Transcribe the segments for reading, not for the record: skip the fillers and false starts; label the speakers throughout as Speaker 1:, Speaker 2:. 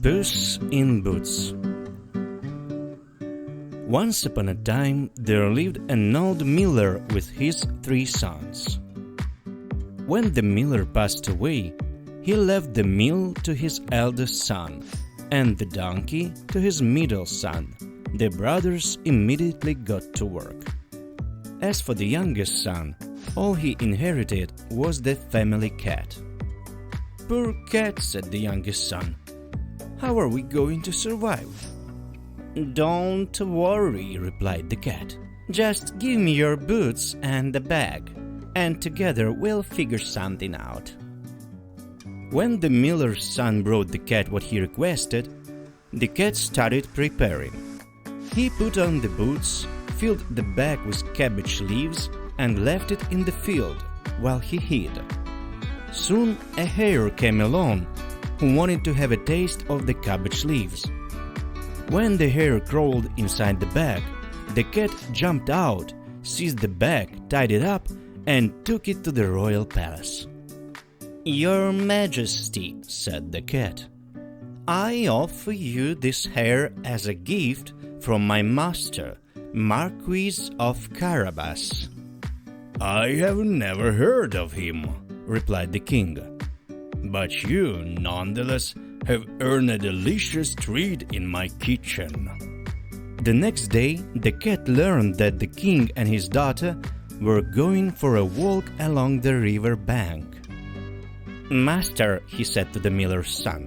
Speaker 1: Puss in Boots. Once upon a time there lived an old miller with his 3 sons. When the miller passed away, he left the mill to his eldest son, and the donkey to his middle son. The brothers immediately got to work. As for the youngest son, all he inherited was the family cat. "Poor cat," said the youngest son. "How are we going to survive?" "Don't worry," replied the cat. "Just give me your boots and a bag, and together we'll figure something out." When the miller's son brought the cat what he requested, the cat started preparing. He put on the boots, filled the bag with cabbage leaves, and left it in the field while he hid. Soon a hare came along who wanted to have a taste of the cabbage leaves. When the hare crawled inside the bag, the cat jumped out, seized the bag, tied it up, and took it to the royal palace. "Your Majesty," said the cat, "I offer you this hare as a gift from my master, Marquis of Carabas." "I have never heard of him," replied the king. "But you, nonetheless, have earned a delicious treat in my kitchen." The next day, the cat learned that the king and his daughter were going for a walk along the river bank. "Master," he said to the miller's son,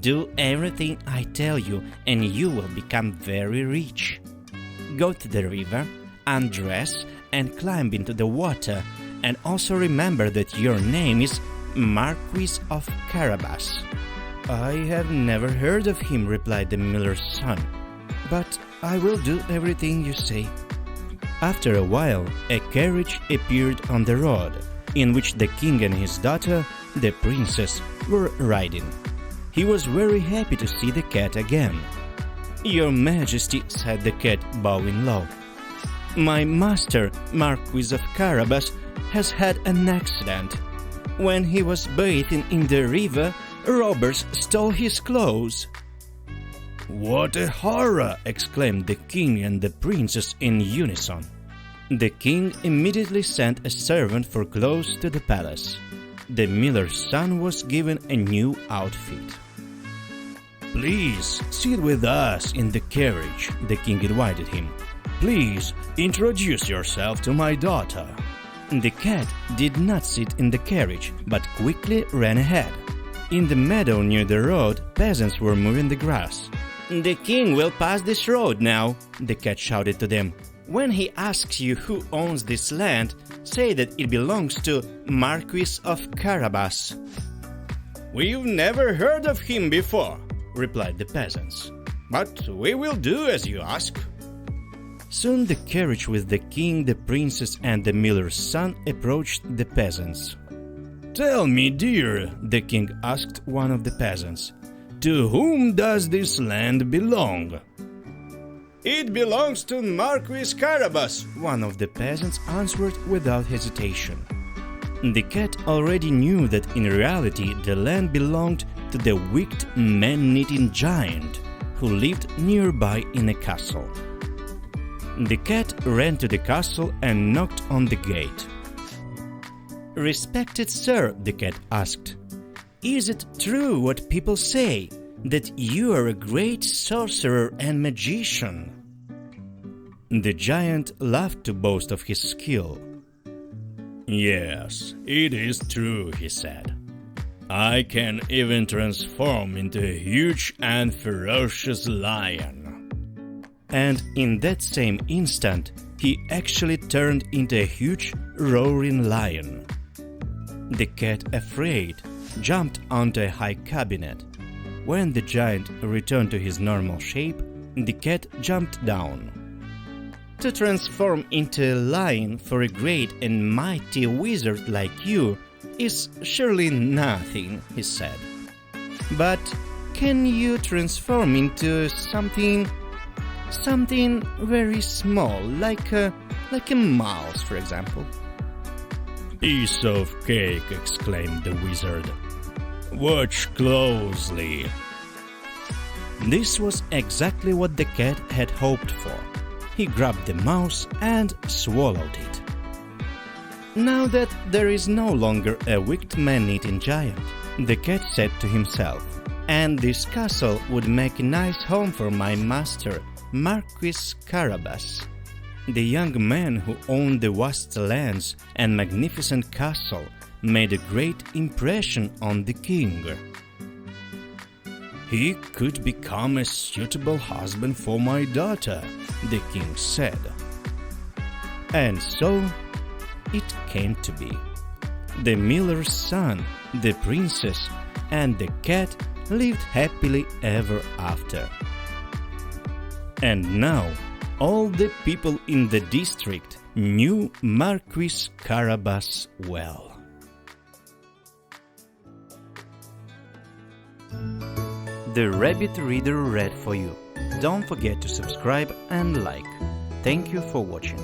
Speaker 1: "do everything I tell you and you will become very rich. Go to the river, undress and climb into the water, and also remember that your name is Marquis of Carabas." "I have never heard of him," replied the miller's son, "but I will do everything you say." After a while, a carriage appeared on the road, in which the king and his daughter, the princess, were riding. He was very happy to see the cat again. "Your Majesty," said the cat, bowing low, "my master, Marquis of Carabas, has had an accident. When he was bathing in the river, robbers stole his clothes." "What a horror!" exclaimed the king and the princess in unison. The king immediately sent a servant for clothes to the palace. The miller's son was given a new outfit. "Please sit with us in the carriage," the king invited him. "Please introduce yourself to my daughter." The cat did not sit in the carriage, but quickly ran ahead. In the meadow near the road, peasants were mowing the grass. "The king will pass this road now," the cat shouted to them. "When he asks you who owns this land, say that it belongs to Marquis of Carabas." "We've never heard of him before," replied the peasants, "but we will do as you ask." Soon the carriage with the king, the princess, and the miller's son approached the peasants. "Tell me, dear," the king asked one of the peasants, "to whom does this land belong?" "It belongs to Marquis Carabas," one of the peasants answered without hesitation. The cat already knew that in reality the land belonged to the wicked man-eating giant who lived nearby in a castle. The cat ran to the castle and knocked on the gate. "Respected sir," the cat asked, "is it true what people say, that you are a great sorcerer and magician?" The giant laughed to boast of his skill. "Yes, it is true," he said. "I can even transform into a huge and ferocious lion." And in that same instant, he actually turned into a huge, roaring lion. The cat, afraid, jumped onto a high cabinet. When the giant returned to his normal shape, the cat jumped down. "To transform into a lion for a great and mighty wizard like you is surely nothing," he said. "But can you transform into something very small, like a mouse, for example?" "Piece of cake," exclaimed the wizard. "Watch closely." This was exactly what the cat had hoped for. He grabbed the mouse and swallowed it. Now that there is no longer a wicked man-eating giant, the cat said to himself, "And this castle would make a nice home for my master, Marquis Carabas." The young man who owned the vast lands and magnificent castle made a great impression on the king. "He could become a suitable husband for my daughter," the king said. And so it came to be. The miller's son, the princess, and the cat lived happily ever after. And now all the people in the district knew Marquis Carabas well. The Rabbit Reader read for you. Don't forget to subscribe and like. Thank you for watching.